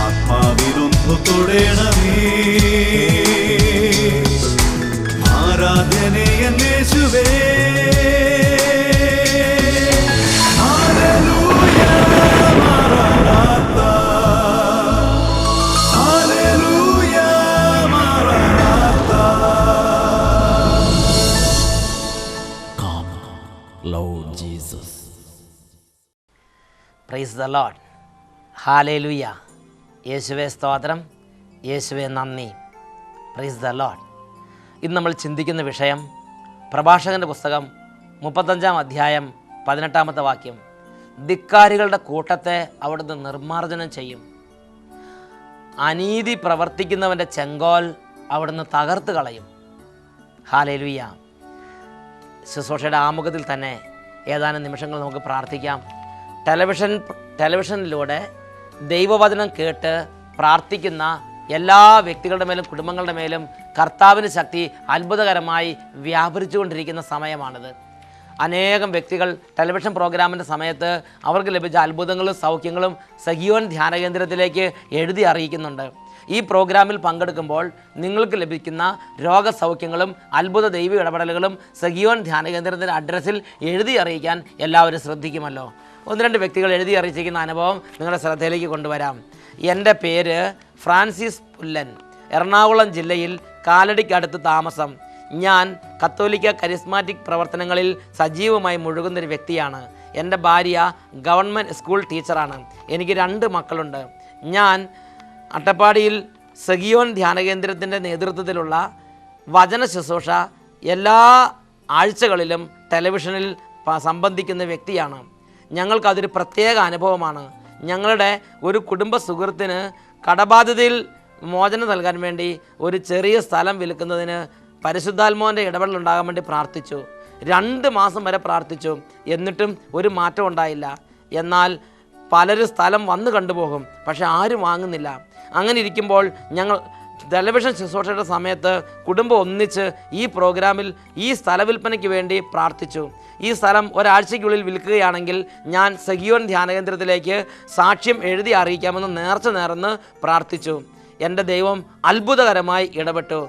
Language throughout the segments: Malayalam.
ആത്മാവിലൊന്നു തൊടേണമേ. ആരാധനയൻ യേശുവേ. ഹല്ലേലൂയ മാറാനാഥാ. ഹല്ലേലൂയ മാറാനാഥാ. Come, Lord Jesus. Praise the Lord. ഹല്ലേലൂയ. യേശുവേ സ്തോത്രം, യേശുവേ നന്ദി. Praise the Lord. ഇന്ന് നമ്മൾ ചിന്തിക്കുന്ന വിഷയം പ്രഭാഷകൻ്റെ പുസ്തകം 35-ാം അധ്യായം 18-ാമത്തെ വാക്യം. ധിക്കാരികളുടെ കൂട്ടത്തെ അവിടുന്ന് നിർമ്മാർജ്ജനം ചെയ്യും, അനീതി പ്രവർത്തിക്കുന്നവൻ്റെ ചെങ്കോൽ അവിടുന്ന് തകർത്ത് കളയും. ഹല്ലേലൂയ. ശുശ്രൂഷയുടെ ആമുഖത്തിൽ തന്നെ ഏതാനും നിമിഷങ്ങൾ നമുക്ക് പ്രാർത്ഥിക്കാം. ടെലിവിഷനിലൂടെ ദൈവവചനം കേട്ട് പ്രാർത്ഥിക്കുന്ന എല്ലാ വ്യക്തികളുടെ മേലും കുടുംബങ്ങളുടെ മേലും കർത്താവിൻ്റെ ശക്തി അത്ഭുതകരമായി വ്യാപരിച്ചുകൊണ്ടിരിക്കുന്ന സമയമാണിത്. അനേകം വ്യക്തികൾ ടെലിവിഷൻ പ്രോഗ്രാമിൻ്റെ സമയത്ത് അവർക്ക് ലഭിച്ച അത്ഭുതങ്ങളും സൗഖ്യങ്ങളും സഗിയോൻ ധ്യാന കേന്ദ്രത്തിലേക്ക് എഴുതി അറിയിക്കുന്നുണ്ട്. ഈ പ്രോഗ്രാമിൽ പങ്കെടുക്കുമ്പോൾ നിങ്ങൾക്ക് ലഭിക്കുന്ന രോഗസൗഖ്യങ്ങളും അത്ഭുത ദൈവ ഇടപെടലുകളും സഗിയോൻ ധ്യാന കേന്ദ്രത്തിൻ്റെ അഡ്രസ്സിൽ എഴുതി അറിയിക്കാൻ എല്ലാവരും ശ്രദ്ധിക്കുമല്ലോ. 1-2 വ്യക്തികൾ എഴുതി അറിയിച്ചിരിക്കുന്ന അനുഭവം നിങ്ങളുടെ ശ്രദ്ധയിലേക്ക് കൊണ്ടുവരാം. എൻ്റെ പേര് ഫ്രാൻസിസ് പുല്ലൻ, എറണാകുളം ജില്ലയിൽ കാലടിക്കടുത്ത് താമസം. ഞാൻ കത്തോലിക്ക കരിസ്മാറ്റിക് പ്രവർത്തനങ്ങളിൽ സജീവമായി മുഴുകുന്നൊരു വ്യക്തിയാണ്. എൻ്റെ ഭാര്യ ഗവൺമെൻറ് സ്കൂൾ ടീച്ചറാണ്. എനിക്ക് 2 മക്കളുണ്ട്. ഞാൻ അട്ടപ്പാടിയിൽ സഗിയോൻ ധ്യാനകേന്ദ്രത്തിൻ്റെ നേതൃത്വത്തിലുള്ള വചന ശുശ്രൂഷ എല്ലാ ആഴ്ചകളിലും ടെലിവിഷനിൽ സംബന്ധിക്കുന്ന വ്യക്തിയാണ്. ഞങ്ങൾക്കതൊരു പ്രത്യേക അനുഭവമാണ്. ഞങ്ങളുടെ ഒരു കുടുംബ സുഹൃത്തിന് കടബാധ്യതയിൽ മോചനം നൽകാൻ വേണ്ടി ഒരു ചെറിയ സ്ഥലം വിൽക്കുന്നതിന് പരിശുദ്ധാത്മാവിൻ്റെ ഇടപെടലുണ്ടാകാൻ വേണ്ടി പ്രാർത്ഥിച്ചു. 2 മാസം വരെ പ്രാർത്ഥിച്ചു. എന്നിട്ടും ഒരു മാറ്റം ഉണ്ടായില്ല. എന്നാൽ പലരും സ്ഥലം വന്ന് കണ്ടുപോകും, പക്ഷെ ആരും വാങ്ങുന്നില്ല. അങ്ങനെ ഇരിക്കുമ്പോൾ ഞങ്ങൾ ടെലിവിഷൻ ശുശ്രൂഷയുടെ സമയത്ത് കുടുംബം ഒന്നിച്ച് ഈ പ്രോഗ്രാമിൽ ഈ സ്ഥല വിൽപ്പനയ്ക്ക് വേണ്ടി പ്രാർത്ഥിച്ചു. ഈ സ്ഥലം ഒരാഴ്ചയ്ക്കുള്ളിൽ വിൽക്കുകയാണെങ്കിൽ ഞാൻ സഗിയോൻ ധ്യാനകേന്ദ്രത്തിലേക്ക് സാക്ഷ്യം എഴുതി അറിയിക്കാമെന്ന് നേർന്ന് പ്രാർത്ഥിച്ചു. എൻ്റെ ദൈവം അത്ഭുതകരമായി ഇടപെട്ടു.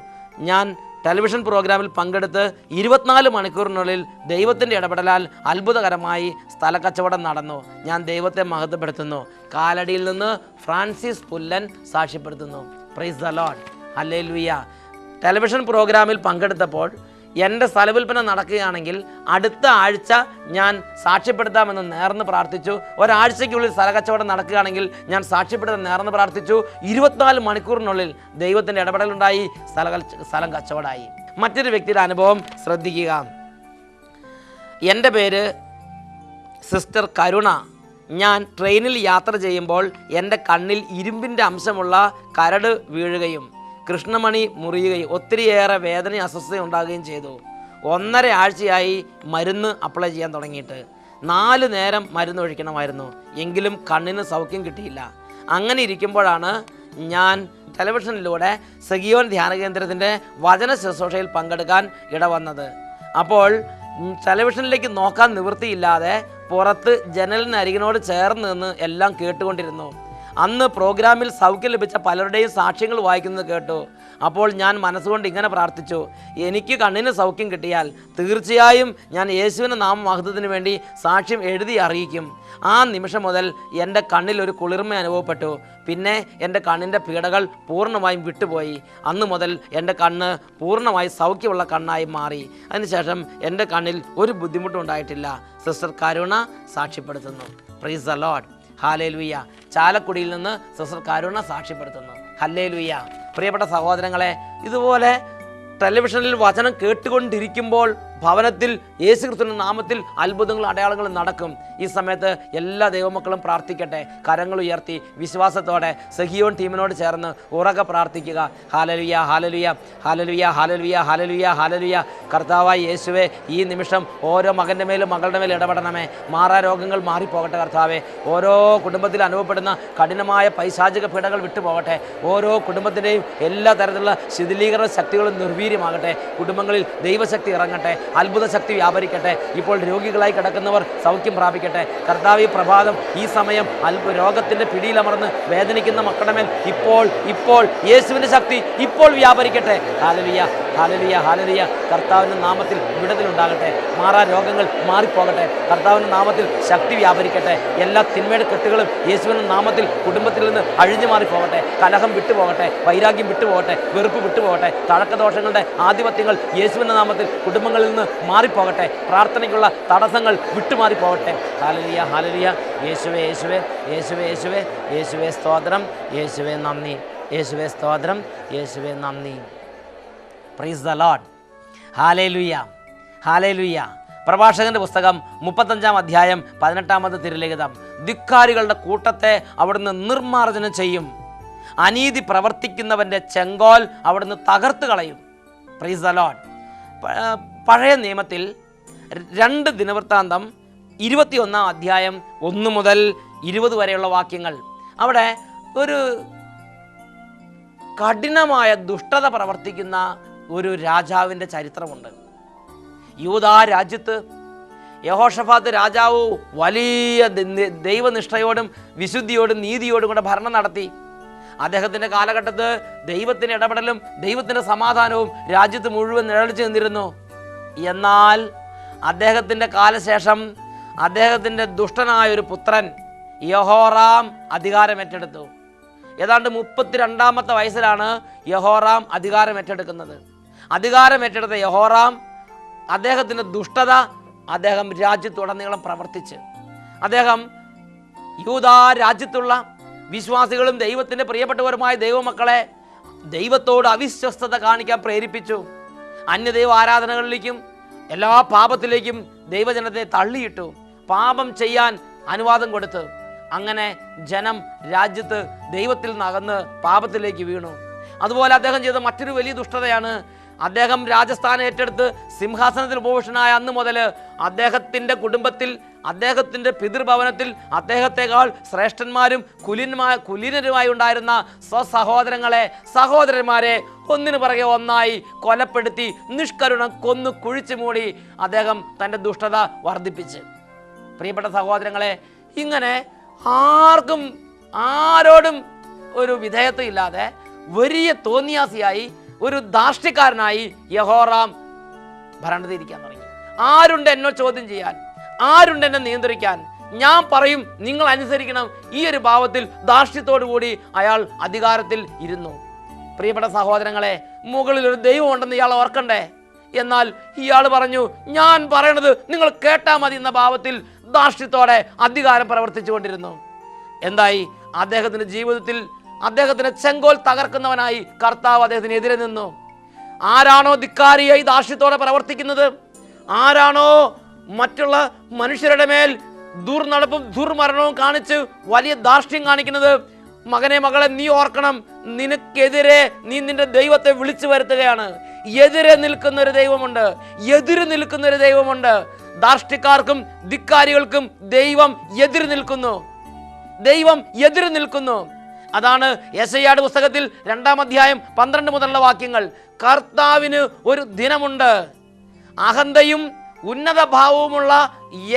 ഞാൻ ടെലിവിഷൻ പ്രോഗ്രാമിൽ പങ്കെടുത്ത് 24 മണിക്കൂറിനുള്ളിൽ ദൈവത്തിൻ്റെ ഇടപെടലാൽ അത്ഭുതകരമായി സ്ഥലക്കച്ചവടം നടന്നു. ഞാൻ ദൈവത്തെ മഹത്വപ്പെടുത്തുന്നു. കാലടിയിൽ നിന്ന് ഫ്രാൻസിസ് പുല്ലൻ സാക്ഷ്യപ്പെടുത്തുന്നു. Price the Lord. Hallelujah. Television പ്രോഗ്രാമിൽ പങ്കെടുത്തപ്പോൾ എൻ്റെ സ്ഥലവിൽപ്പന നടക്കുകയാണെങ്കിൽ അടുത്ത ആഴ്ച ഞാൻ സാക്ഷ്യപ്പെടുത്താമെന്ന് നേർന്ന് പ്രാർത്ഥിച്ചു. ഒരാഴ്ചയ്ക്കുള്ളിൽ സ്ഥലക്കച്ചവടം നടക്കുകയാണെങ്കിൽ ഞാൻ സാക്ഷ്യപ്പെടുത്താൻ നേർന്ന് പ്രാർത്ഥിച്ചു. 24 മണിക്കൂറിനുള്ളിൽ ദൈവത്തിൻ്റെ ഇടപെടലുണ്ടായി. സ്ഥലം കച്ചവടമായി. മറ്റൊരു വ്യക്തിയുടെ അനുഭവം ശ്രദ്ധിക്കുക. എൻ്റെ പേര് സിസ്റ്റർ കരുണ. ഞാൻ ട്രെയിനിൽ യാത്ര ചെയ്യുമ്പോൾ എൻ്റെ കണ്ണിൽ ഇരുമ്പിൻ്റെ അംശമുള്ള കരട് വീഴുകയും കൃഷ്ണമണി മുറിയുകയും ഒത്തിരിയേറെ വേദന അസ്വസ്ഥത ഉണ്ടാകുകയും ചെയ്തു. 1.5 ആഴ്ചയായി മരുന്ന് അപ്ലൈ ചെയ്യാൻ തുടങ്ങിയിട്ട്. 4 നേരം മരുന്ന് ഒഴിക്കണമായിരുന്നു. എങ്കിലും കണ്ണിന് സൗഖ്യം കിട്ടിയില്ല. അങ്ങനെ ഇരിക്കുമ്പോഴാണ് ഞാൻ ടെലിവിഷനിലൂടെ സഗിയോൻ ധ്യാനകേന്ദ്രത്തിൻ്റെ വചന ശുശ്രൂഷയിൽ പങ്കെടുക്കാൻ ഇടവന്നത്. അപ്പോൾ ടെലിവിഷനിലേക്ക് നോക്കാൻ നിവൃത്തിയില്ലാതെ പുറത്ത് ജനലിനരികിനോട് ചേർന്ന് നിന്ന് എല്ലാം കേട്ടുകൊണ്ടിരുന്നു. അന്ന് പ്രോഗ്രാമിൽ സൗഖ്യം ലഭിച്ച പലരുടെയും സാക്ഷ്യങ്ങൾ വായിക്കുന്നത് കേട്ടു. അപ്പോൾ ഞാൻ മനസ്സുകൊണ്ട് ഇങ്ങനെ പ്രാർത്ഥിച്ചു, എനിക്ക് കണ്ണിന് സൗഖ്യം കിട്ടിയാൽ തീർച്ചയായും ഞാൻ യേശുവിൻ്റെ നാമമഹത്വത്തിന് വേണ്ടി സാക്ഷ്യം എഴുതി അറിയിക്കും. ആ നിമിഷം മുതൽ എൻ്റെ കണ്ണിൽ ഒരു കുളിർമ അനുഭവപ്പെട്ടു. പിന്നെ എൻ്റെ കണ്ണിൻ്റെ പീഡകൾ പൂർണ്ണമായും വിട്ടുപോയി. അന്ന് മുതൽ എൻ്റെ കണ്ണ് പൂർണ്ണമായി സൗഖ്യമുള്ള കണ്ണായി മാറി. അതിനുശേഷം എൻ്റെ കണ്ണിൽ ഒരു ബുദ്ധിമുട്ടും ഉണ്ടായിട്ടില്ല. സിസ്റ്റർ കരുണ സാക്ഷ്യപ്പെടുത്തുന്നു. Price the Lord. ഹല്ലേലൂയ. ചാലക്കുടിയിൽ നിന്ന് സിസ്റ്റർ കരുണ സാക്ഷ്യപ്പെടുത്തുന്നു. ഹല്ലേലൂയ. പ്രിയപ്പെട്ട സഹോദരങ്ങളെ, ഇതുപോലെ ടെലിവിഷനിൽ വചനം കേട്ടുകൊണ്ടിരിക്കുമ്പോൾ ഭവനത്തിൽ യേശുക്രിസ്തുവിന്റെ നാമത്തിൽ അത്ഭുതങ്ങളും അടയാളങ്ങളും നടക്കും. ഈ സമയത്ത് എല്ലാ ദൈവമക്കളും പ്രാർത്ഥിക്കട്ടെ. കരങ്ങൾ ഉയർത്തി വിശ്വാസത്തോടെ സഹിയോൻ ടീമിനോട് ചേർന്ന് ഉറക്കെ പ്രാർത്ഥിക്കുക. Hallelujah, hallelujah, hallelujah, hallelujah, hallelujah, hallelujah. കർത്താവായ യേശുവേ, ഈ നിമിഷം ഓരോ മകൻ്റെ മേലും മകളുടെ മേലും ഇടപെടണമേ. മാറാ രോഗങ്ങൾ മാറിപ്പോകട്ടെ കർത്താവേ. ഓരോ കുടുംബത്തിൽ അനുഭവപ്പെടുന്ന കഠിനമായ പൈശാചിക പീഡകൾ വിട്ടുപോകട്ടെ. ഓരോ കുടുംബത്തിൻ്റെയും എല്ലാ തരത്തിലുള്ള ശിഥിലീകരണ ശക്തികളും നിർവീര്യമാകട്ടെ. കുടുംബങ്ങളിൽ ദൈവശക്തി ഇറങ്ങട്ടെ. അത്ഭുത ശക്തി വ്യാപരിക്കട്ടെ. ഇപ്പോൾ രോഗികളായി കിടക്കുന്നവർ സൗഖ്യം പ്രാപിക്കട്ടെ. കർത്താവ്, ഈ പ്രഭാതം, ഈ സമയം രോഗത്തിൻ്റെ പിടിയിലമർന്ന് വേദനിക്കുന്ന മക്കളുടെ മേൽ ഇപ്പോൾ യേശുവിൻ്റെ ശക്തി ഇപ്പോൾ വ്യാപരിക്കട്ടെ. Hallelujah, hallelujah, hallelujah. കർത്താവിൻ്റെ നാമത്തിൽ വിടുതലുണ്ടാകട്ടെ. മാറാ രോഗങ്ങൾ മാറിപ്പോകട്ടെ. കർത്താവിൻ്റെ നാമത്തിൽ ശക്തി വ്യാപരിക്കട്ടെ. എല്ലാ തിന്മയുടെ കെട്ടുകളും യേശുവിൻ്റെ നാമത്തിൽ കുടുംബത്തിൽ നിന്ന് അഴിഞ്ഞു മാറിപ്പോകട്ടെ. കലഹം വിട്ടുപോകട്ടെ, വൈരാഗ്യം വിട്ടുപോകട്ടെ, വെറുപ്പ് വിട്ടുപോകട്ടെ. തഴക്കദോഷങ്ങളുടെ ആധിപത്യങ്ങൾ യേശുവിൻ്റെ നാമത്തിൽ കുടുംബങ്ങളിൽ നിന്ന് മാറിപ്പോകട്ടെ. പ്രാർത്ഥനയ്ക്കുള്ള തടസ്സങ്ങൾ വിട്ടുമാറിപ്പോകട്ടെ. Hallelujah, hallelujah. യേശുവേ, യേശുവേ, യേശുവേ, യേശുവേ, യേശുവേ സ്തോത്രം, യേശുവേ നന്ദി, യേശുവേ സ്തോത്രം, യേശുവേ നന്ദി. Praise the Lord. ഹല്ലേലൂയ, ഹല്ലേലൂയ. പ്രഭാഷകന്റെ പുസ്തകം 35-ാം അധ്യായം 18-ാമത് തിരുലിഖിതം. ധിക്കാരികളുടെ കൂട്ടത്തെ അവിടുന്ന് നിർമ്മാർജ്ജനം ചെയ്യും, അനീതി പ്രവർത്തിക്കുന്നവൻ്റെ ചെങ്കോൽ അവിടുന്ന് തകർത്ത് കളയും. Price the Lord. പഴയ നിയമത്തിൽ 2 ദിനവൃത്താന്തം 21-ാം അധ്യായം 1 മുതൽ 20 വരെയുള്ള വാക്യങ്ങൾ, അവിടെ ഒരു കഠിനമായ ദുഷ്ടത പ്രവർത്തിക്കുന്ന ഒരു രാജാവിൻ്റെ ചരിത്രമുണ്ട്. യൂദാ രാജ്യത്ത് യഹോഷഫാത്ത് രാജാവ് വലിയ ദൈവനിഷ്ഠയോടും വിശുദ്ധിയോടും നീതിയോടും കൂടെ ഭരണം നടത്തി. അദ്ദേഹത്തിൻ്റെ കാലഘട്ടത്ത് ദൈവത്തിൻ്റെ ഇടപെടലും ദൈവത്തിൻ്റെ സമാധാനവും രാജ്യത്ത് മുഴുവൻ നിഴലിച്ചു നിന്നിരുന്നു. എന്നാൽ അദ്ദേഹത്തിൻ്റെ കാലശേഷം അദ്ദേഹത്തിൻ്റെ ദുഷ്ടനായൊരു പുത്രൻ യഹോറാം അധികാരം ഏറ്റെടുത്തു. ഏതാണ്ട് 32-ാമത്തെ വയസ്സിലാണ് യഹോറാം അധികാരം ഏറ്റെടുക്കുന്നത്. അധികാരം ഏറ്റെടുത്ത യഹോറാം അദ്ദേഹത്തിൻ്റെ ദുഷ്ടത അദ്ദേഹം രാജ്യത്തുടനീളം പ്രവർത്തിച്ച് അദ്ദേഹം യൂദാ രാജ്യത്തുള്ള വിശ്വാസികളും ദൈവത്തിൻ്റെ പ്രിയപ്പെട്ടവരുമായ ദൈവമക്കളെ ദൈവത്തോട് അവിശ്വസ്തത കാണിക്കാൻ പ്രേരിപ്പിച്ചു. അന്യദൈവ ആരാധനകളിലേക്കും എല്ലാ പാപത്തിലേക്കും ദൈവജനത്തെ തള്ളിയിട്ടു. പാപം ചെയ്യാൻ അനുവാദം കൊടുത്തു. അങ്ങനെ ജനം രാജ്യത്ത് ദൈവത്തിൽ നിന്ന് അകന്ന് പാപത്തിലേക്ക് വീണു. അതുപോലെ അദ്ദേഹം ചെയ്ത മറ്റൊരു വലിയ ദുഷ്ടതയാണ്, അദ്ദേഹം രാജസ്ഥാനം ഏറ്റെടുത്ത് സിംഹാസനത്തിൽ ഉപവിഷ്ടനായ അന്ന് മുതൽ അദ്ദേഹത്തിൻ്റെ കുടുംബത്തിൽ, അദ്ദേഹത്തിൻ്റെ പിതൃഭവനത്തിൽ അദ്ദേഹത്തെക്കാൾ ശ്രേഷ്ഠന്മാരും കുലീനരുമായി ഉണ്ടായിരുന്ന സ്വസഹോദരങ്ങളെ, സഹോദരന്മാരെ ഒന്നിനു പുറകെ ഒന്നായി കൊലപ്പെടുത്തി നിഷ്കരുണം കൊന്നു കുഴിച്ചു മൂടി അദ്ദേഹം തൻ്റെ ദുഷ്ടത വർദ്ധിപ്പിച്ച്. പ്രിയപ്പെട്ട സഹോദരങ്ങളെ, ഇങ്ങനെ ആരോടും ഒരു വിധേയത്വം ഇല്ലാതെ വലിയ തോന്നിയാസിയായി ഒരു ധാർഷ്ട്യക്കാരനായി യഹോറാം ഭരണത്തിരിക്കാൻ തുടങ്ങി. ആരുണ്ട് എന്നെ ചോദ്യം ചെയ്യാൻ? ആരുണ്ട് എന്നെ നിയന്ത്രിക്കാൻ? ഞാൻ പറയും, നിങ്ങൾ അനുസരിക്കണം. ഈ ഒരു ഭാവത്തിൽ ധാർഷ്ട്യത്തോടു കൂടി അയാൾ അധികാരത്തിൽ ഇരുന്നു. പ്രിയപ്പെട്ട സഹോദരങ്ങളെ, മുകളിൽ ഒരു ദൈവം ഉണ്ടെന്ന് ഇയാൾ ഓർക്കണ്ടേ? എന്നാൽ ഇയാൾ പറഞ്ഞു, ഞാൻ പറയണത് നിങ്ങൾ കേട്ടാൽ മതി എന്ന ഭാവത്തിൽ ധാർഷ്ട്യത്തോടെ അധികാരം പ്രവർത്തിച്ചു കൊണ്ടിരുന്നു. എന്തായി? അദ്ദേഹത്തിൻ്റെ ജീവിതത്തിൽ അദ്ദേഹത്തിൻ്റെ ചെങ്കോൽ തകർക്കുന്നവനായി കർത്താവ് അദ്ദേഹത്തിനെതിരെ നിന്നു. ആരാണോ ധിക്കാരിയായി ധാർഷ്ട്യത്തോടെ പ്രവർത്തിക്കുന്നത്, ആരാണോ മറ്റുള്ള മനുഷ്യരുടെ മേൽ ദുർനടപ്പും ദുർമരണവും കാണിച്ച് വലിയ ധാർഷ്ട്യം കാണിക്കുന്നത്, മകനെ മകളെ നീ ഓർക്കണം, നിനക്കെതിരെ നീ നിന്റെ ദൈവത്തെ വിളിച്ചു വരുത്തുകയാണ്. എതിരെ നിൽക്കുന്ന ഒരു ദൈവമുണ്ട്, എതിര് നിൽക്കുന്ന ഒരു ദൈവമുണ്ട്. ധാർഷ്ട്യക്കാർക്കും ധിക്കാരികൾക്കും ദൈവം എതിര് നിൽക്കുന്നു, ദൈവം എതിര് നിൽക്കുന്നു. അതാണ് യെശയ്യായുടെ പുസ്തകത്തിൽ 2-ാം അധ്യായം 12 മുതലുള്ള വാക്യങ്ങൾ. കർത്താവിന് ഒരു ദിനമുണ്ട്, അഹന്തയും ഉന്നത ഭാവവുമുള്ള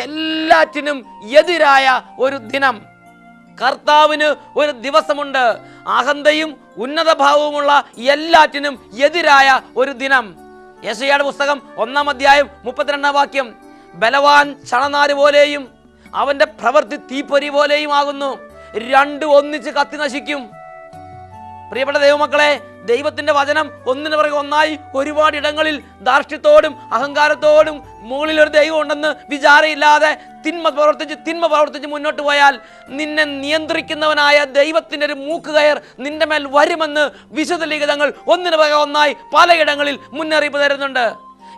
എല്ലാറ്റിനും എതിരായ ഒരു ദിനം. കർത്താവിന് ഒരു ദിവസമുണ്ട്, അഹന്തയും ഉന്നത ഭാവവുമുള്ള എല്ലാറ്റിനും എതിരായ ഒരു ദിനം. യെശയ്യായുടെ പുസ്തകം 1-ാം അധ്യായം 32-ാം വാക്യം. ബലവാൻ ചണനാര് പോലെയും അവന്റെ പ്രവൃത്തി തീപ്പൊരി പോലെയും ആകുന്നു, രണ്ടും ഒന്നിച്ച് കത്തി നശിക്കും. പ്രിയപ്പെട്ട ദൈവമക്കളെ, ദൈവത്തിന്റെ വചനം ഒന്നിനു പുറകെ ഒന്നായി ഒരുപാട് ഇടങ്ങളിൽ ധാർഷ്ട്യത്തോടും അഹങ്കാരത്തോടും മുകളിൽ ഒരു ദൈവം ഉണ്ടെന്ന് വിചാരമില്ലാതെ തിന്മ പ്രവർത്തിച്ച് മുന്നോട്ട് പോയാൽ നിന്നെ നിയന്ത്രിക്കുന്നവനായ ദൈവത്തിന്റെ ഒരു മൂക്കുകയർ നിന്റെ മേൽ വരുമെന്ന് വിശുദ്ധ ലിഖിതങ്ങൾ ഒന്നിനു പുറകെ ഒന്നായി പലയിടങ്ങളിൽ മുന്നറിയിപ്പ് തരുന്നുണ്ട്.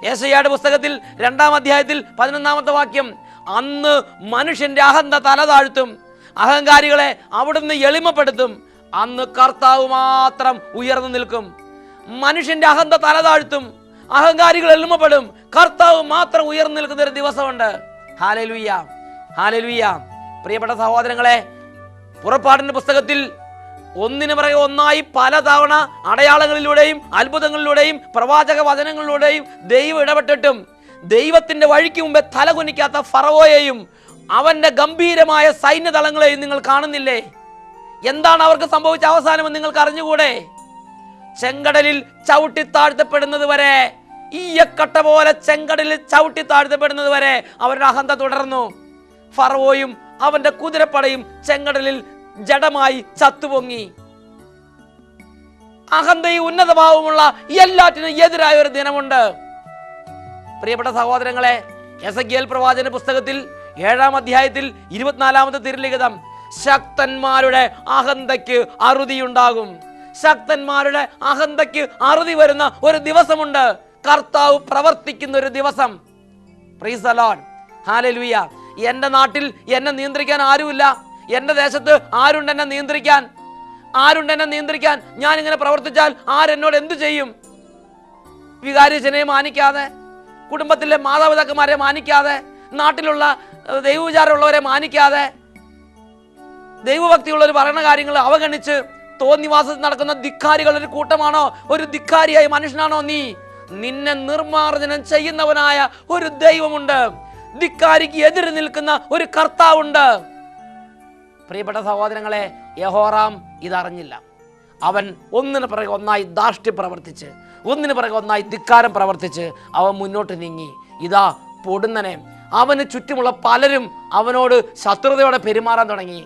യെശയ്യായുടെ പുസ്തകത്തിൽ 2-ാം അധ്യായത്തിൽ 11-ാമത്തെ വാക്യം. അന്ന് മനുഷ്യന്റെ അഹന്ത തല താഴ്ത്തും, അഹങ്കാരികളെ അവിടുന്ന് എളിമപ്പെടുത്തും. അന്ന് കർത്താവ് മാത്രം ഉയർന്നു നിൽക്കും. മനുഷ്യന്റെ അഹന്ത തല താഴ്ത്തും, അഹങ്കാരികൾ എളിമപ്പെടും, കർത്താവ് മാത്രം ഉയർന്നു നിൽക്കുന്ന ഒരു ദിവസമുണ്ട്. ഹല്ലേലൂയ, ഹല്ലേലൂയ. പ്രിയപ്പെട്ട സഹോദരങ്ങളെ, പുറപ്പാടിന്റെ പുസ്തകത്തിൽ ഒന്നിനു പുറകെ ഒന്നായി പലതവണ അടയാളങ്ങളിലൂടെയും അത്ഭുതങ്ങളിലൂടെയും പ്രവാചക വചനങ്ങളിലൂടെയും ദൈവം ഇടപെട്ടിട്ടും ദൈവത്തിന്റെ വഴിക്ക് മുമ്പേ തലകുനിക്കാത്ത ഫറവോയെയും അവന്റെ ഗംഭീരമായ സൈന്യദളങ്ങളെയും നിങ്ങൾ കാണുന്നില്ലേ? എന്താണ് അവർക്ക് സംഭവിച്ച അവസാനമെന്ന് നിങ്ങൾക്ക് അറിഞ്ഞുകൂടെ? ചെങ്കടലിൽ ചവിട്ടി താഴ്ത്തപ്പെടുന്നത് വരെ, ഈയക്കട്ട പോലെ ചെങ്കടലിൽ ചവിട്ടി താഴ്ത്തപ്പെടുന്നത് വരെ അവരുടെ അഹന്ത തുടർന്നു. ഫറവോയും അവന്റെ കുതിരപ്പടയും ചെങ്കടലിൽ ജഡമായി ചത്തുപൊങ്ങി. അഹന്തയും ഉന്നതഭാവമുള്ള എല്ലാറ്റിനും എതിരായ ഒരു ദിനമുണ്ട്. പ്രിയപ്പെട്ട സഹോദരങ്ങളെ, എസെക്കിയേൽ പ്രവാചന പുസ്തകത്തിൽ 7-ാം അധ്യായത്തിൽ 24-ാമത്തെ തിരുലിഖിതം, ശക്തന്മാരുടെ അഹന്തയ്ക്ക് അറുതിയുണ്ടാകും. ശക്തന്മാരുടെ അഹന്തയ്ക്ക് അറുതി വരുന്ന ഒരു ദിവസമുണ്ട്. കർത്താവ് പ്രവർത്തിക്കുന്ന ഒരു ദിവസം. Praise the Lord, hallelujah. എൻ്റെ നാട്ടിൽ എന്നെ നിയന്ത്രിക്കാൻ ആരുമില്ല. എൻ്റെ ദേശത്ത് ആരുണ്ട് എന്നെ നിയന്ത്രിക്കാൻ? ഞാൻ ഇങ്ങനെ പ്രവർത്തിച്ചാൽ ആരെന്നോട് എന്തു ചെയ്യും? വികാരിച്ചനെ മാനിക്കാതെ, കുടുംബത്തിലെ മാതാപിതാക്കന്മാരെ മാനിക്കാതെ, നാട്ടിലുള്ള ദൈവവിചാരമുള്ളവരെ മാനിക്കാതെ, ദൈവഭക്തിയുള്ളവർ പറയുന്ന കാര്യങ്ങൾ അവഗണിച്ച് തോന്നിവാസത്തിൽ നടക്കുന്ന ധിക്കാരികളുടെ ഒരു കൂട്ടമാണോ? ഒരു ധിക്കാരിയായ മനുഷ്യനാണോ നീ? നിന്നെ നിർമ്മാർജ്ജനം ചെയ്യുന്നവനായ ഒരു ദൈവമുണ്ട്. ധിക്കാരിക്ക് എതിര് നിൽക്കുന്ന ഒരു കർത്താവുണ്ട്. പ്രിയപ്പെട്ട സഹോദരങ്ങളെ, യഹോറാം ഇതറിഞ്ഞില്ല. അവൻ ഒന്നിന് പിറകെ ഒന്നായി ധാർഷ്ട്യം പ്രവർത്തിച്ച്, ഒന്നിന് പിറകെ ഒന്നായി ധിക്കാരം പ്രവർത്തിച്ച് അവൻ മുന്നോട്ട് നീങ്ങി. ഇതാ പൊടുന്നനെ അവന് ചുറ്റുമുള്ള പലരും അവനോട് ശത്രുതയോടെ പെരുമാറാൻ തുടങ്ങി.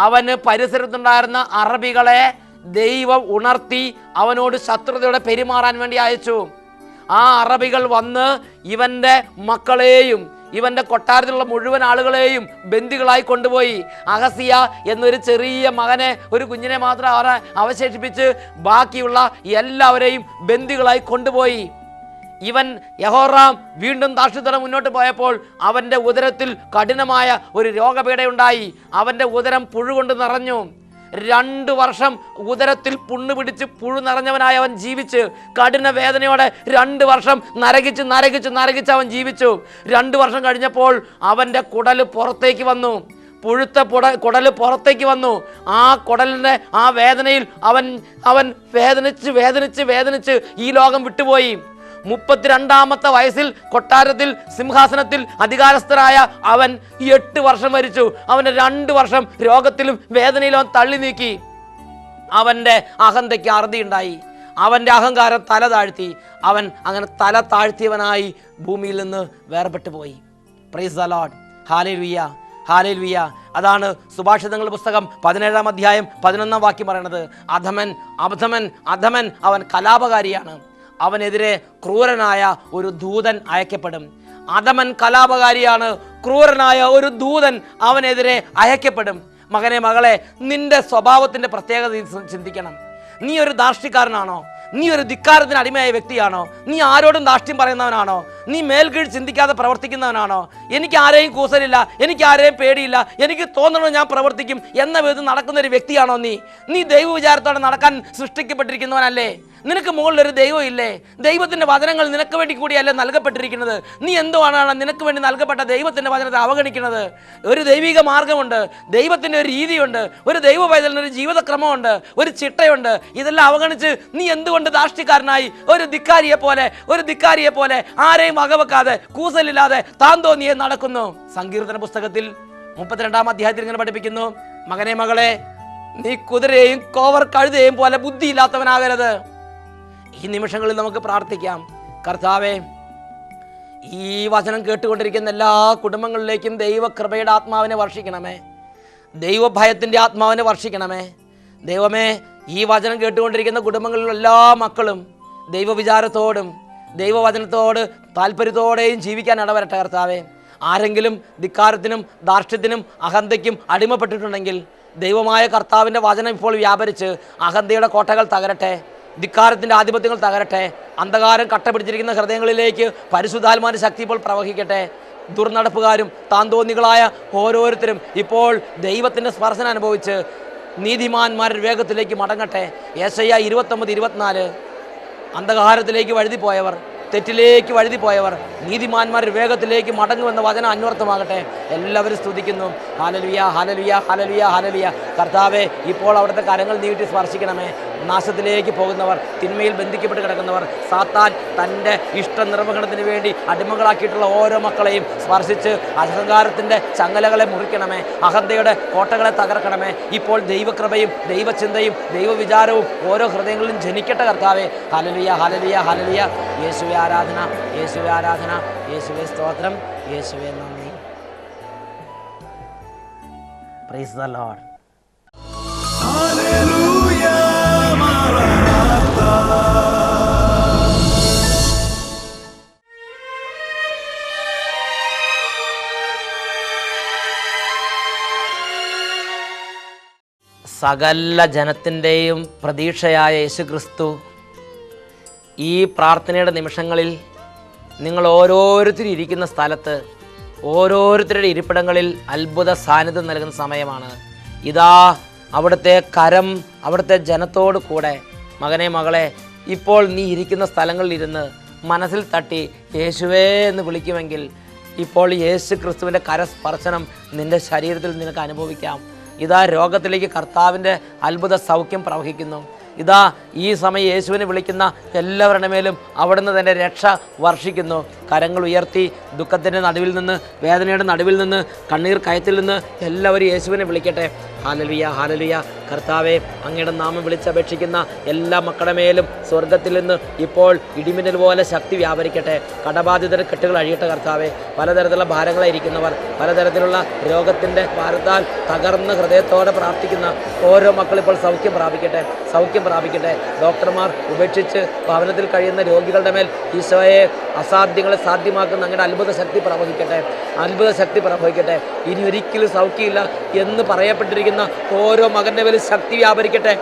അവന് പരിസരത്തുണ്ടായിരുന്ന അറബികളെ ദൈവം ഉണർത്തി അവനോട് ശത്രുതയോടെ പെരുമാറാൻ വേണ്ടി അയച്ചു. ആ അറബികൾ വന്ന് ഇവന്റെ മക്കളെയും ഇവന്റെ കൊട്ടാരത്തിലുള്ള മുഴുവൻ ആളുകളെയും ബന്ദികളായി കൊണ്ടുപോയി. അഹസിയ എന്നൊരു ചെറിയ മകനെ, ഒരു കുഞ്ഞിനെ മാത്രം അവരെ അവശേഷിപ്പിച്ച് ബാക്കിയുള്ള എല്ലാവരെയും ബന്ദികളായി കൊണ്ടുപോയി. ഇവൻ യഹോറാം വീണ്ടും ധാർഷ്ട്യത്തോടെ മുന്നോട്ട് പോയപ്പോൾ അവൻ്റെ ഉദരത്തിൽ കഠിനമായ ഒരു രോഗപീഠയുണ്ടായി. അവൻ്റെ ഉദരം പുഴു കൊണ്ട് നിറഞ്ഞു. 2 വർഷം ഉദരത്തിൽ പുണ്ണു പിടിച്ച് പുഴു നിറഞ്ഞവനായി അവൻ ജീവിച്ച് കഠിന വേദനയോടെ 2 വർഷം നരകിച്ച് അവൻ ജീവിച്ചു. 2 വർഷം കഴിഞ്ഞപ്പോൾ അവൻ്റെ കുടല് പുറത്തേക്ക് വന്നു. പുഴുത്ത കുടല് പുറത്തേക്ക് വന്നു. ആ കുടലിൻ്റെ ആ വേദനയിൽ അവൻ വേദനിച്ച് ഈ ലോകം വിട്ടുപോയി. 32-ാമത്തെ വയസ്സിൽ കൊട്ടാരത്തിൽ സിംഹാസനത്തിൽ അധികാരസ്ഥനായ അവൻ 8 വർഷം മരിച്ചു. അവൻ്റെ 2 വർഷം രോഗത്തിലും വേദനയിലും അവൻ തള്ളി നീക്കി. അവൻ്റെ അഹന്തയ്ക്ക് അറുതിയുണ്ടായി. അവൻ്റെ അഹങ്കാരം തല താഴ്ത്തി. അവൻ അങ്ങനെ തല താഴ്ത്തിയവനായി ഭൂമിയിൽ നിന്ന് വേർപെട്ടു പോയി. പ്രൈസ് ദി ലോർഡ്, ഹല്ലേലൂയ, ഹല്ലേലൂയ. അതാണ് സുഭാഷിതങ്ങളുടെ പുസ്തകം 17-ാം അധ്യായം 11-ാം വാക്യം പറയണത്. അധമൻ അവൻ കലാപകാരിയാണ്. അവനെതിരെ ക്രൂരനായ ഒരു ദൂതൻ അയക്കപ്പെടും. അധമൻ കലാപകാരിയാണ്. ക്രൂരനായ ഒരു ദൂതൻ അവനെതിരെ അയക്കപ്പെടും. മകനെ, മകളെ, നിന്റെ സ്വഭാവത്തിൻ്റെ പ്രത്യേകത ചിന്തിക്കണം. നീ ഒരു ധാർഷ്ട്യക്കാരനാണോ? നീ ഒരു ധിക്കാരത്തിന് അടിമയായ വ്യക്തിയാണോ? നീ ആരോടും ധാർഷ്ട്യം പറയുന്നവനാണോ? നീ മേൽകീഴ് ചിന്തിക്കാതെ പ്രവർത്തിക്കുന്നവനാണോ? എനിക്ക് ആരെയും കൂസലില്ല, എനിക്ക് ആരെയും പേടിയില്ല, എനിക്ക് തോന്നണോ ഞാൻ പ്രവർത്തിക്കും എന്ന വിധത്തിൽ നടക്കുന്ന ഒരു വ്യക്തിയാണോ നീ ദൈവവിചാരത്തോടെ നടക്കാൻ സൃഷ്ടിക്കപ്പെട്ടിരിക്കുന്നവനല്ലേ? നിനക്ക് മുകളിലൊരു ദൈവം ഇല്ലേ? ദൈവത്തിൻ്റെ വചനങ്ങൾ നിനക്ക് വേണ്ടി കൂടിയല്ലേ നൽകപ്പെട്ടിരിക്കുന്നത്? നീ എന്തുവാണ് നിനക്ക് വേണ്ടി നൽകപ്പെട്ട ദൈവത്തിൻ്റെ വചനത്തെ അവഗണിക്കുന്നത്? ഒരു ദൈവിക മാർഗമുണ്ട്, ദൈവത്തിൻ്റെ ഒരു രീതിയുണ്ട്, ഒരു ദൈവ പൈതലിന് ഒരു ജീവിതക്രമമുണ്ട്, ഒരു ചിട്ടയുണ്ട്. ഇതെല്ലാം അവഗണിച്ച് നീ എന്തുകൊണ്ട് ധാർഷ്ട്യക്കാരനായി ഒരു ധിക്കാരിയെ പോലെ ആരെയും വകവെക്കാതെ കൂസലില്ലാതെ താൻ തോന്നിയെ നടക്കുന്നു? സങ്കീർത്തന പുസ്തകത്തിൽ 32-ാം അധ്യായത്തിൽ ഇങ്ങനെ പഠിപ്പിക്കുന്നു, മകനെ, മകളെ, നീ കുതിരയെയും കോവർ കഴുതയെയും പോലെ ബുദ്ധിയില്ലാത്തവനാകരുത്. ഈ നിമിഷങ്ങളിൽ നമുക്ക് പ്രാർത്ഥിക്കാം. കർത്താവേ, ഈ വചനം കേട്ടുകൊണ്ടിരിക്കുന്ന എല്ലാ കുടുംബങ്ങളിലേക്കും ദൈവകൃപയുടെ ആത്മാവിനെ വർഷിക്കണമേ. ദൈവഭയത്തിൻ്റെ ആത്മാവിനെ വർഷിക്കണമേ. ദൈവമേ, ഈ വചനം കേട്ടുകൊണ്ടിരിക്കുന്ന കുടുംബങ്ങളിലുള്ള എല്ലാ മക്കളും ദൈവവിചാരത്തോടും ദൈവവചനത്തോട് താല്പര്യത്തോടെയും ജീവിക്കാൻ ഇടവരട്ടെ. കർത്താവേ, ആരെങ്കിലും ധിക്കാരത്തിനും ധാർഷ്ട്യത്തിനും അഹന്തയ്ക്കും അടിമപ്പെട്ടിട്ടുണ്ടെങ്കിൽ ദൈവമായ കർത്താവിൻ്റെ വചനം ഇപ്പോൾ വ്യാപരിച്ച് അഹന്തയുടെ കോട്ടകൾ തകരട്ടെ, ധിക്കാരത്തിൻ്റെ ആധിപത്യങ്ങൾ തകരട്ടെ. അന്ധകാരം കട്ടപിടിച്ചിരിക്കുന്ന ഹൃദയങ്ങളിലേക്ക് പരിശുദ്ധാത്മാവിൻ്റെ ശക്തി ഇപ്പോൾ പ്രവഹിക്കട്ടെ. ദുർനടപ്പുകാരും താന്തോന്നികളായ ഓരോരുത്തരും ഇപ്പോൾ ദൈവത്തിൻ്റെ സ്പർശനം അനുഭവിച്ച് നീതിമാന്മാരുടെ വേഗത്തിലേക്ക് മടങ്ങട്ടെ. യെശയ്യാ 29:24, അന്ധകാരത്തിലേക്ക് വഴുതിപ്പോയവർ, തെറ്റിലേക്ക് വഴുതിപ്പോയവർ നീതിമാന്മാരുടെ വേഗത്തിലേക്ക് മടങ്ങുമെന്ന വചനം അന്വർത്ഥമാകട്ടെ. എല്ലാവരും സ്തുതിക്കുന്നു. Hallelujah, hallelujah, hallelujah, hallelujah. കർത്താവേ, ഇപ്പോൾ അവിടുത്തെ കരങ്ങൾ നീട്ടി സ്പർശിക്കണമേ. നാശത്തിലേക്ക് പോകുന്നവർ, തിന്മയിൽ ബന്ധിക്കപ്പെട്ട് കിടക്കുന്നവർ, സാത്താൻ തൻ്റെ ഇഷ്ട നിർവഹണത്തിന് വേണ്ടി അടിമകളാക്കിയിട്ടുള്ള ഓരോ മക്കളെയും സ്പർശിച്ച് അഹങ്കാരത്തിൻ്റെ ചങ്ങലകളെ മുറിക്കണമേ, അഹന്തയുടെ കോട്ടകളെ തകർക്കണമേ. ഇപ്പോൾ ദൈവകൃപയും ദൈവചിന്തയും ദൈവവിചാരവും ഓരോ ഹൃദയങ്ങളിലും ജനിക്കട്ടെ കർത്താവേ. Hallelujah, hallelujah, hallelujah. യേശുവേ ആരാധന, യേശുവേ ആരാധന, യേശുവേ സ്തോത്രം, യേശുവേ നന്ദി. Praise the Lord. ഹല്ലേലൂയ മാറാനാത്ത. സകല ജനത്തിൻ്റെയും പ്രതീക്ഷയായ യേശുക്രിസ്തു ഈ പ്രാർത്ഥനയുടെ നിമിഷങ്ങളിൽ നിങ്ങൾ ഓരോരുത്തരും ഇരിക്കുന്ന സ്ഥലത്ത് ഓരോരുത്തരുടെ ഇരിപ്പിടങ്ങളിൽ അത്ഭുത സാന്നിധ്യം നൽകുന്ന സമയമാണ്. ഇതാ അവിടുത്തെ കരം അവിടുത്തെ ജനത്തോട് കൂടെ. മകനെ, മകളെ, ഇപ്പോൾ നീ ഇരിക്കുന്ന സ്ഥലങ്ങളിലിരുന്ന് മനസ്സിൽ തട്ടി യേശുവേ എന്ന് വിളിക്കുമെങ്കിൽ ഇപ്പോൾ യേശു ക്രിസ്തുവിൻ്റെ കരസ്പർശനം നിൻ്റെ ശരീരത്തിൽ നിനക്ക് അനുഭവിക്കാം. ഇതാ രോഗത്തിലേക്ക് കർത്താവിൻ്റെ അത്ഭുത സൗഖ്യം പ്രവഹിക്കുന്നു. ഇതാ ഈ സമയം യേശുവിനെ വിളിക്കുന്ന എല്ലാവരുടെ മേലും അവിടുന്ന് തൻ്റെ രക്ഷ വർഷിക്കുന്നു. കരങ്ങൾ ഉയർത്തി ദുഃഖത്തിൻ്റെ നടുവിൽ നിന്ന്, വേദനയുടെ നടുവിൽ നിന്ന്, കണ്ണീർ കയത്തിൽ നിന്ന് എല്ലാവരും യേശുവിനെ വിളിക്കട്ടെ. Hallelujah, hallelujah. കർത്താവെ, അങ്ങയുടെ നാമം വിളിച്ചപേക്ഷിക്കുന്ന എല്ലാ മക്കളുടെ മേലും സ്വർഗത്തിൽ നിന്ന് ഇപ്പോൾ ഇടിമിന്നൽ പോലെ ശക്തി വ്യാപരിക്കട്ടെ. കടബാധിതരുടെ കെട്ടുകൾ അഴിയട്ടെ കർത്താവെ. പലതരത്തിലുള്ള ഭാരങ്ങളായിരിക്കുന്നവർ, പലതരത്തിലുള്ള രോഗത്തിൻ്റെ ഭാരത്താൽ തകർന്ന ഹൃദയത്തോടെ പ്രാർത്ഥിക്കുന്ന ഓരോ മക്കളും ഇപ്പോൾ സൗഖ്യം പ്രാപിക്കട്ടെ, സൗഖ്യം പ്രാപിക്കട്ടെ. ഡോക്ടർമാർ ഉപേക്ഷിച്ച് ഭവനത്തിൽ കഴിയുന്ന രോഗികളുടെ മേൽ ഈശോയെ അസാധ്യങ്ങളെ സാധ്യമാക്കുന്ന അങ്ങയുടെ അത്ഭുത ശക്തി പ്രവഹിക്കട്ടെ, അത്ഭുത ശക്തി പ്രവഹിക്കട്ടെ. ഇനി ഒരിക്കലും സൗഖ്യമില്ല എന്ന് പറയപ്പെട്ടിരിക്കുന്ന ഓരോ മകൻ്റെ മേൽ ശക്തി വ്യാപരിക്കട്ടെ.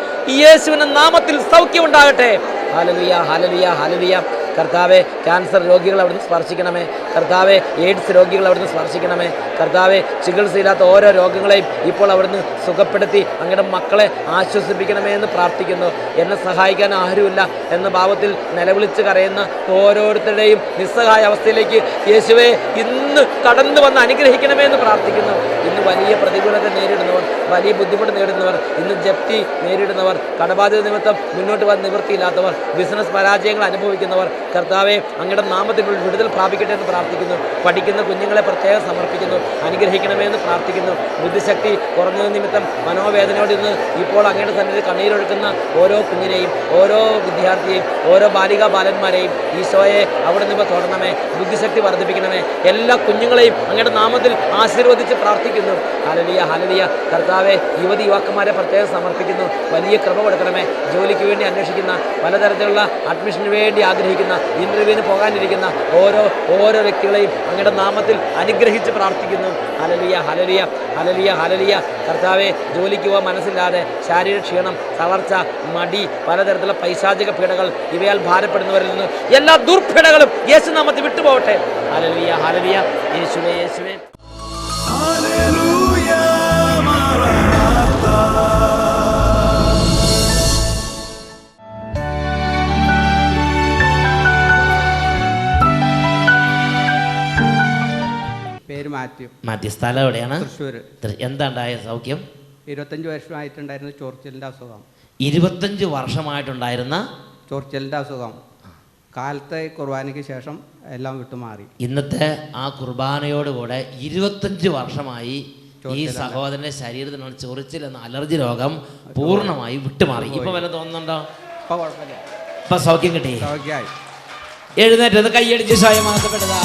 യേശുവിന്റെ നാമത്തിൽ സൗഖ്യം ഉണ്ടാകട്ടെ. Hallelujah, hallelujah, hallelujah. കർത്താവെ, ക്യാൻസർ രോഗികൾ അവിടുന്ന് സ്പർശിക്കണമേ. കർത്താവെ, എയ്ഡ്സ് രോഗികൾ അവിടുന്ന് സ്പർശിക്കണമേ. കർത്താവെ, ചികിത്സയില്ലാത്ത ഓരോ രോഗങ്ങളെയും ഇപ്പോൾ അവിടുന്ന് സുഖപ്പെടുത്തി അങ്ങയുടെ മക്കളെ ആശ്വസിപ്പിക്കണമേ എന്ന് പ്രാർത്ഥിക്കുന്നു. എന്നെ സഹായിക്കാൻ ആരുമില്ല എന്ന ഭാവത്തിൽ നിലവിളിച്ച് കരയുന്ന ഓരോരുത്തരുടെയും നിസ്സഹായ അവസ്ഥയിലേക്ക് യേശുവെ ഇന്ന് കടന്നു വന്ന് അനുഗ്രഹിക്കണമേ എന്ന് പ്രാർത്ഥിക്കുന്നു. ഇന്ന് വലിയ പ്രതികൂലത്തെ നേരിടുന്നവർ, വലിയ ബുദ്ധിമുട്ട് നേരിടുന്നവർ, ഇന്ന് ജപ്തി നേരിടുന്നവർ, കടബാധ്യത നിമിത്തം മുന്നോട്ട് വന്ന് നിവൃത്തിയില്ലാത്തവർ, ബിസിനസ് പരാജയങ്ങൾ അനുഭവിക്കുന്നവർ, കർത്താവെ അങ്ങയുടെ നാമത്തിൽ വിടുതൽ പ്രാപിക്കട്ടെ എന്ന് പ്രാർത്ഥിക്കുന്നു. പഠിക്കുന്ന കുഞ്ഞുങ്ങളെ പ്രത്യേകം സമർപ്പിക്കുന്നു, അനുഗ്രഹിക്കണമേ എന്ന് പ്രാർത്ഥിക്കുന്നു. ബുദ്ധിശക്തി കുറഞ്ഞത് നിമിത്തം മനോവേദനയോട് ഇന്ന് ഇപ്പോൾ അങ്ങയുടെ സന്നിധി കണ്ണീരൊഴുക്കുന്ന ഓരോ കുഞ്ഞിനെയും, ഓരോ വിദ്യാർത്ഥിയെയും, ഓരോ ബാലികാ ബാലന്മാരെയും ഈശോയെ അവിടെ നിന്ന് തുടരണമേ. ബുദ്ധിശക്തി വർദ്ധിപ്പിക്കണമേ. എല്ലാ കുഞ്ഞുങ്ങളെയും അങ്ങയുടെ നാമത്തിൽ ആശീർവദിച്ച് പ്രാർത്ഥിക്കുന്നു. Hallelujah, hallelujah. കർത്താവെ, യുവതി യുവാക്കന്മാരെ പ്രത്യേകം സമർപ്പിക്കുന്നു. വലിയ കൃപ കൊടുക്കണമേ. ജോലിക്ക് വേണ്ടി അന്വേഷിക്കുന്ന, പലതരത്തിലുള്ള അഡ്മിഷന് വേണ്ടി ആഗ്രഹിക്കുന്ന, ഇന്റർവ്യൂവിന് പോകാനിരിക്കുന്ന ഓരോ വ്യക്തികളെയും അങ്ങയുടെ നാമത്തിൽ അനുഗ്രഹിച്ച് പ്രാർത്ഥിക്കുന്നു. Hallelujah, hallelujah, hallelujah, hallelujah. കർത്താവെ, ജോലിക്ക് പോകാൻ മനസ്സില്ലാതെ ശാരീരിക ക്ഷീണം, തളർച്ച, മടി, പലതരത്തിലുള്ള പൈശാചിക പീഡകൾ ഇവയാൽ ഭാരപ്പെടുന്നവരിൽ നിന്ന് എല്ലാ ദുർപീഡകളും യേശുനാമത്തിൽ വിട്ടുപോകട്ടെ. Hallelujah, hallelujah. യേശുവേ, യേശുവേ. ഹല്ലേലൂയ മാറാനാത്ത. പേര് മാത്യു. സ്ഥലം എവിടെയാണ്? തൃശ്ശൂർ. എന്താ ഉണ്ടായ സൗഖ്യം? 25 വർഷമായിട്ടുണ്ടായിരുന്ന ചോർച്ചിലിൻ്റെ അസുഖം. 25 വർഷമായിട്ടുണ്ടായിരുന്ന ചോർച്ചിലിൻ്റെ അസുഖം കാലത്തെ കുർബാനയ്ക്ക് ശേഷം എല്ലാം വിട്ടുമാറി. ഇന്നത്തെ ആ കുർബാനയോടുകൂടെ 25 വർഷമായി ഈ സഹോദരന്റെ ശരീരത്തിനുള്ള ചൊറിച്ചിൽ എന്ന അലർജി രോഗം പൂർണ്ണമായി വിട്ടുമാറി. ഇപ്പൊ വല്ല തോന്നുന്നുണ്ടോ? ഇപ്പൊ കുഴപ്പമില്ല, ഇപ്പൊ സൗഖ്യം കിട്ടി, സൗഖ്യമായി. എഴുന്നേറ്റത് കൈയടിച്ച് സ്വയമാക്കപ്പെട്ടതാ.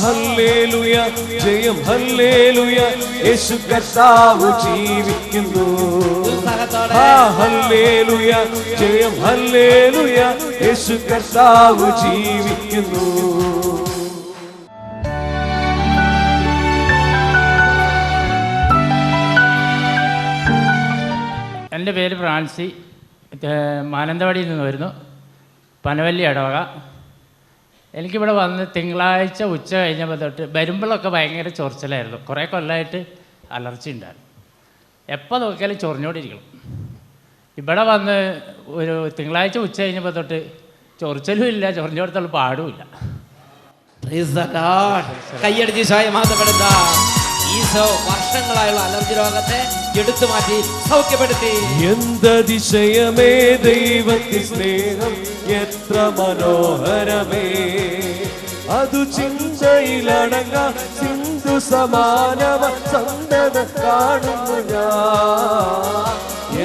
ഹല്ലേലൂയ, ജയം ഹല്ലേലൂയ, യേശു കർത്താവ് ജീവിക്കുന്നു. ഹല്ലേലൂയ, ജയം ഹല്ലേലൂയ, യേശു കർത്താവ് ജീവിക്കുന്നു. എൻ്റെ പേര് ഫ്രാൻസി. മാനന്തവാടിയിൽ നിന്ന് വരുന്നു, പനവല്ലി ഇടവക. എനിക്കിവിടെ വന്ന് തിങ്കളാഴ്ച ഉച്ച കഴിഞ്ഞപ്പോൾ തൊട്ട് വരുമ്പോഴൊക്കെ ഭയങ്കര ചൊറിച്ചിലായിരുന്നു. കുറേ കൊല്ലമായിട്ട് അലർജി ഉണ്ടായിരുന്നു. എപ്പോൾ നോക്കിയാലും ചൊറിഞ്ഞോണ്ടിരിക്കണം. ഇവിടെ വന്ന് ഒരു തിങ്കളാഴ്ച ഉച്ച കഴിഞ്ഞപ്പോൾ തൊട്ട് ചൊറിച്ചലും ഇല്ല, ചൊറിഞ്ഞോടത്തുള്ള പാടുമില്ല. കൈയടിച്ച് സ്വയമാക്കപ്പെടുന്ന ഈശോ വർഷങ്ങളായുള്ള അലർജി രോഗത്തെ എടുത്തു മാറ്റി സൗഖ്യപ്പെടുത്തി. എന്തതിശയമേ ദൈവത്തിൻ സ്നേഹം, എത്ര മനോഹരമേ, അതു ചിന്തയിലടങ്ങ സിന്ധു സമാനവ സന്തത കാണുന്നു ഞാൻ.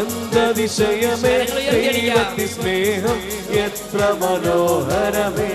എന്തതിശയമേ ദൈവത്തിൻ സ്നേഹം, എത്ര മനോഹരമേ.